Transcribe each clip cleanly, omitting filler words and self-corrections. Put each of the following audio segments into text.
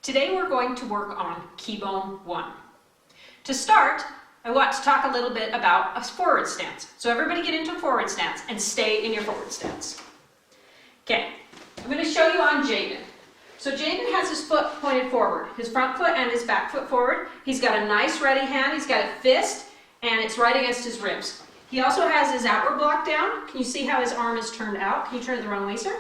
Today we're going to work on Kibon 1. To start, I want to talk a little bit about a forward stance. So everybody get into forward stance and stay in your forward stance. Okay, I'm going to show you on Jaiden. So Jaiden has his foot pointed forward, his front foot and his back foot forward. He's got a nice ready hand, he's got a fist, and it's right against his ribs. He also has his outward block down. Can you see how his arm is turned out? Can you turn it the wrong way, sir?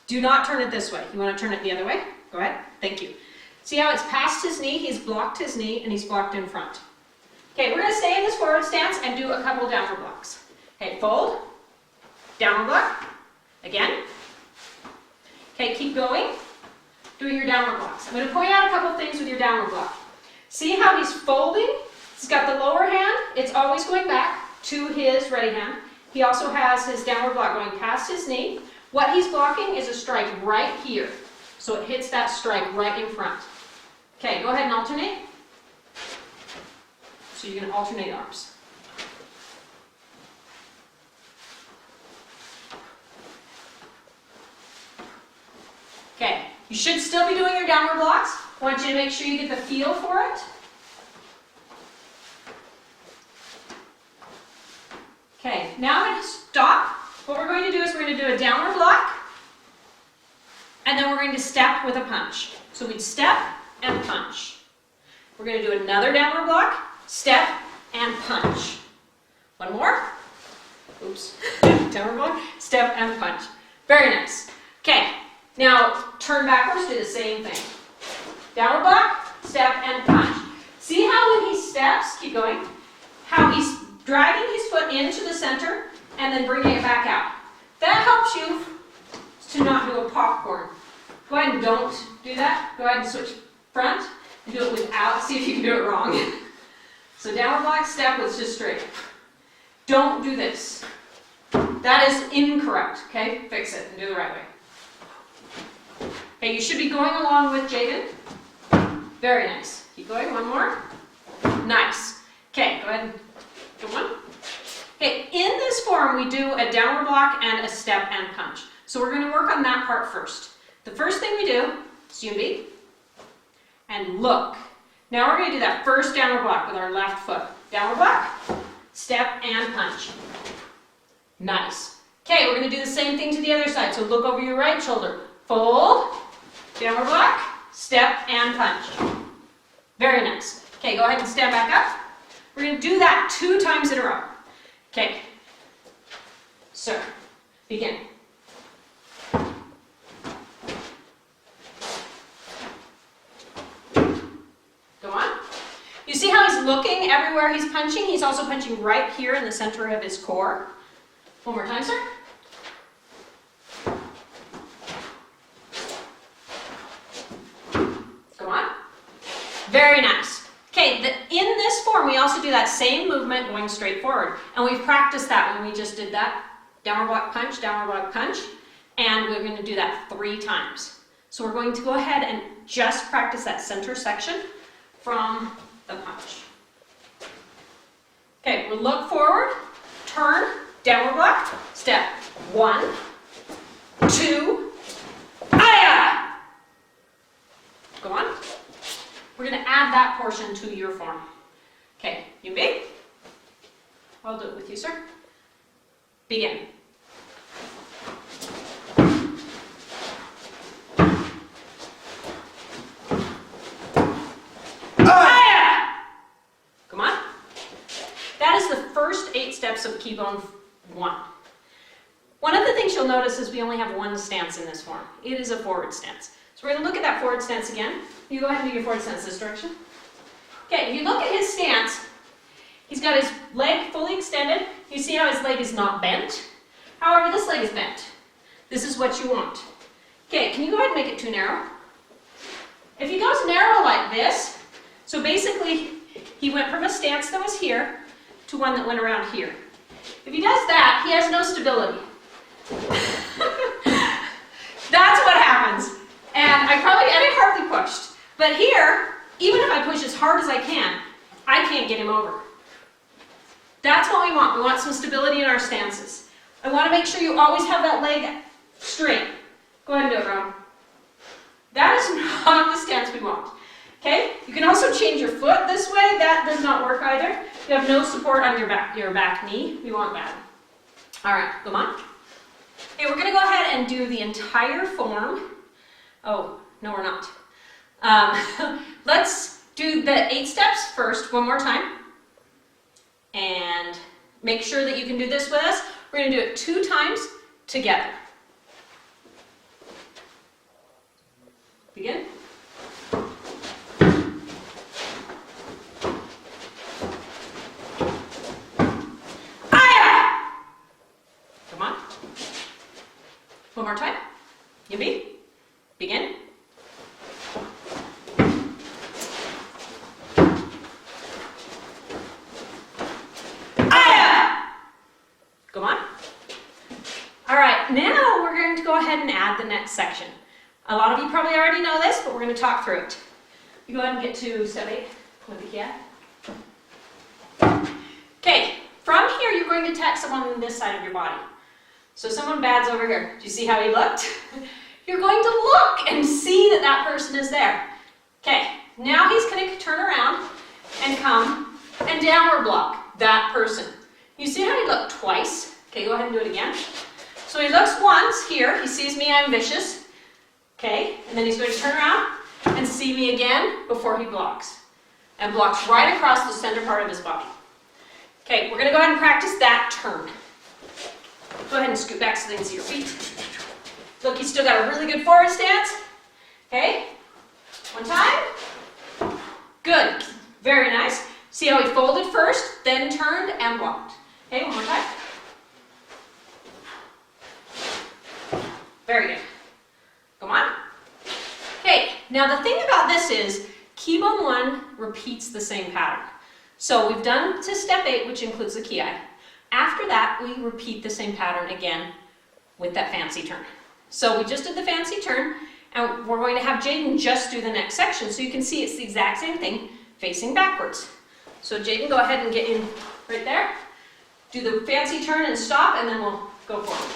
Do not turn it this way. You want to turn it the other way? Go ahead. Thank you. See how it's past his knee? He's blocked his knee and he's blocked in front. Okay, we're going to stay in this forward stance and do a couple downward blocks. Okay, fold, downward block, again. Okay, keep going, doing your downward blocks. I'm going to point out a couple things with your downward block. See how he's folding? He's got the lower hand, it's always going back to his ready hand. He also has his downward block going past his knee. What he's blocking is a strike right here. So it hits that strike right in front. Okay, go ahead and alternate. So you're going to alternate arms. Okay, you should still be doing your downward blocks. I want you to make sure you get the feel for it. Okay, now I'm going to stop. What we're going to do is we're going to do a downward block, and then we're going to step with a punch. So we'd step and punch. We're going to do another downward block, step and punch. One more. Oops. Downward block, step and punch. Very nice. Okay, now turn backwards, do the same thing. Downward block, step and punch. See how when he steps, keep going, how he's dragging his foot into the center and then bringing it back out. That helps you to not do a popcorn. Go ahead and don't do that. Go ahead and switch front and do it without. See if you can do it wrong. So downward block, step with just straight. Don't do this. That is incorrect. Okay, fix it and do it the right way. Okay, you should be going along with Jaiden. Very nice. Keep going. One more. Nice. Okay, go ahead and do one. Okay, in this form we do a downward block and a step and punch. So we're going to work on that part first. The first thing we do is Yumbi and look. Now we're going to do that first downward block with our left foot. Downward block, step and punch. Nice. Okay, we're going to do the same thing to the other side. So look over your right shoulder. Fold, downward block, step and punch. Very nice. Okay, go ahead and stand back up. We're going to do that 2 times in a row. Okay, sir, begin. Go on. You see how he's looking everywhere he's punching? He's also punching right here in the center of his core. One more time, sir. Go on. Very nice. Okay, in this form, we also do that same movement going straight forward. And we've practiced that when we just did that. Downward block punch, and we're going to do that 3 times. So we're going to go ahead and just practice that center section from the punch. Okay, we'll look forward, turn, downward block, step. 1, 2, aya! Go on. We're going to add that portion to your form. Okay, Yumbi. I'll do it with you, sir. Begin. Come on. That is the first 8 steps of Kibon 1. One of the things you'll notice is we only have one stance in this form. It is a forward stance. So we're going to look at that forward stance again. You go ahead and do your forward stance this direction. Okay, if you look at his stance, he's got his leg fully extended. You see how his leg is not bent? However, this leg is bent. This is what you want. Okay, can you go ahead and make it too narrow? If he goes narrow like this, so basically he went from a stance that was here to one that went around here. If he does that, he has no stability. That's what happens. And I hardly pushed. But here, even if I push as hard as I can't get him over. That's what we want. We want some stability in our stances. I want to make sure you always have that leg straight. Go ahead and do it, Rob. That is not the stance we want. Okay? You can also change your foot this way. That does not work either. You have no support on your back knee. We want that. All right, come on. Okay, we're going to go ahead and do the entire form. Oh, no, we're not. Let's do the 8 steps first, one more time. And make sure that you can do this with us. We're going to do it 2 times together. Begin. Come on. One more time. Yippee. Begin. Come on. All right, now we're going to go ahead and add the next section. A lot of you probably already know this, but we're going to talk through it. You go ahead and get to step 8. Okay, from here you're going to attack someone on this side of your body. So someone bad's over here. Do you see how he looked? You're going to look and see that that person is there. Okay, now he's going to turn around and come and downward block that person. You see how he looked twice? Okay, go ahead and do it again. So he looks once here. He sees me, I'm vicious. Okay, and then he's going to turn around and see me again before he blocks. And blocks right across the center part of his body. Okay, we're going to go ahead and practice that turn. Go ahead and scoot back so they can see your feet. Look, he's still got a really good forward stance. Okay, one time. Good, very nice. See how he folded first, then turned and blocked. Okay, one more time. Very good. Come on. Okay, now the thing about this is, Kibon 1 repeats the same pattern. So we've done to step 8, which includes the ki. After that, we repeat the same pattern again with that fancy turn. So we just did the fancy turn, and we're going to have Jaiden just do the next section, so you can see it's the exact same thing, facing backwards. So Jaiden, go ahead and get in right there. Do the fancy turn and stop, and then we'll go forward.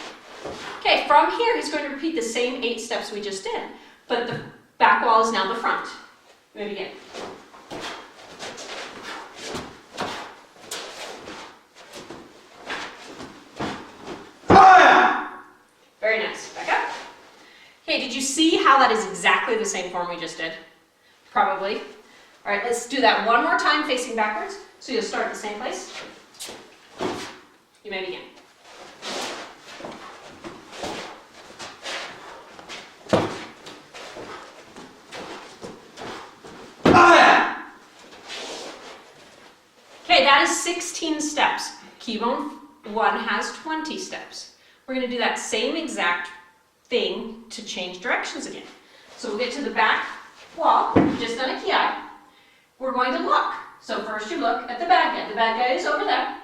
Okay, from here, he's going to repeat the same 8 steps we just did, but the back wall is now the front. Ready again. Very nice. Back up. Okay, did you see how that is exactly the same form we just did? Probably. All right, let's do that one more time facing backwards. So you'll start at the same place. You may begin. Okay, that is 16 steps. Kibon 1 has 20 steps. We're going to do that same exact thing to change directions again. So we'll get to the back wall. We've just done a ki. We're going to look. So first you look at the bad guy. The bad guy is over there.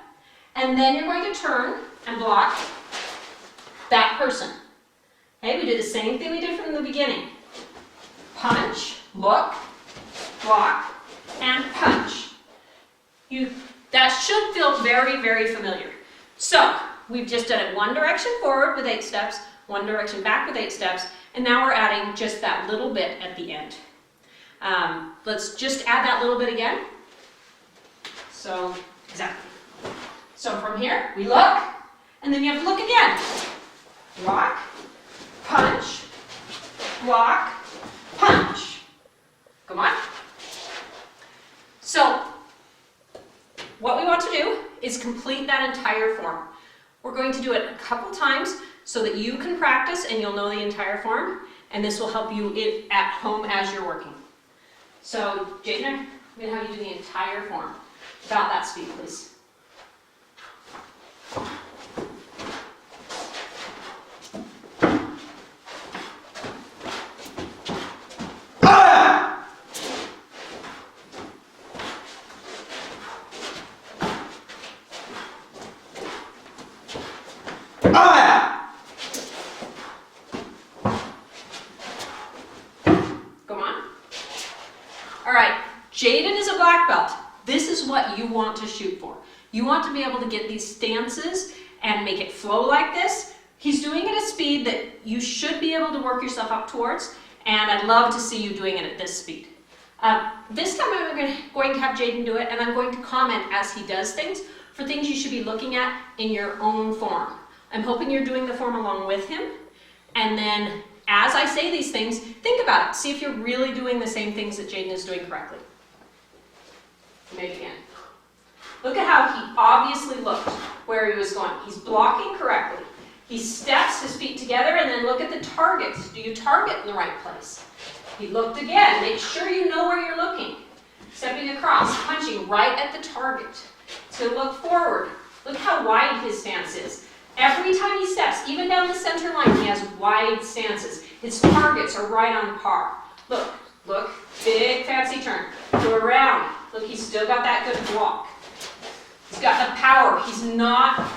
And then you're going to turn and block that person. Okay, we did the same thing we did from the beginning. Punch, look, block, and punch. That should feel very, very familiar. So we've just done it one direction forward with 8 steps, one direction back with 8 steps, and now we're adding just that little bit at the end. Let's just add that little bit again. So, exactly. So from here, we look, and then you have to look again. Block, punch, block, punch. Come on. So, what we want to do is complete that entire form. We're going to do it a couple times so that you can practice and you'll know the entire form, and this will help you at home as you're working. So, Jaiden, I'm going to have you do the entire form. About that speed, please. Jaiden is a black belt. This is what you want to shoot for. You want to be able to get these stances and make it flow like this. He's doing it at a speed that you should be able to work yourself up towards, And I'd love to see you doing it at this speed. This time I'm going to have Jaiden do it, and I'm going to comment as he does things for things you should be looking at in your own form. I'm hoping you're doing the form along with him, and then as I say these things, think about it. See if you're really doing the same things that Jaiden is doing correctly. Maybe again. Look at how he obviously looked where he was going. He's blocking correctly. He steps his feet together, and then look at the targets. Do you target in the right place? He looked again. Make sure you know where you're looking. Stepping across, punching right at the target. So look forward. Look how wide his stance is. Every time he steps, even down the center line, he has wide stances. His targets are right on par. Look, big fancy turn. Go around. Look, he's still got that good block. He's got the power. He's not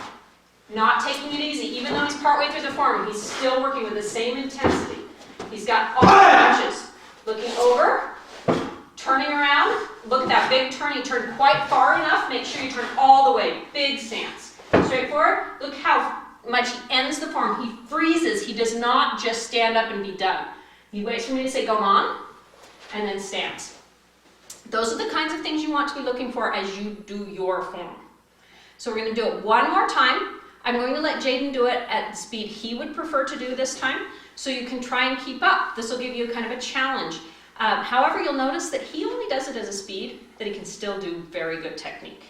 taking it easy. Even though he's partway through the form, he's still working with the same intensity. He's got all the punches. Looking over, turning around. Look at that big turn. He turned quite far enough. Make sure you turn all the way. Big stance. Straight forward. Look how much he ends the form. He freezes. He does not just stand up and be done. He waits for me to say, go on, and then stands. Those are the kinds of things you want to be looking for as you do your form. So we're going to do it one more time. I'm going to let Jaiden do it at the speed he would prefer to do this time, so you can try and keep up. This will give you kind of a challenge. However, you'll notice that he only does it at a speed that he can still do very good technique.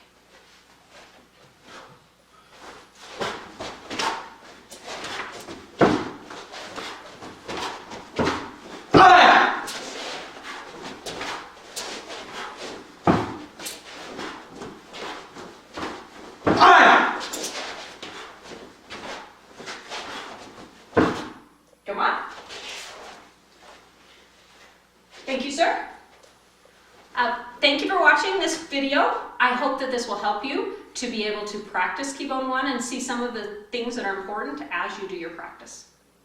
Come on. Thank you, sir. Thank you for watching this video. I hope that this will help you to be able to practice Kibon 1 and see some of the things that are important as you do your practice.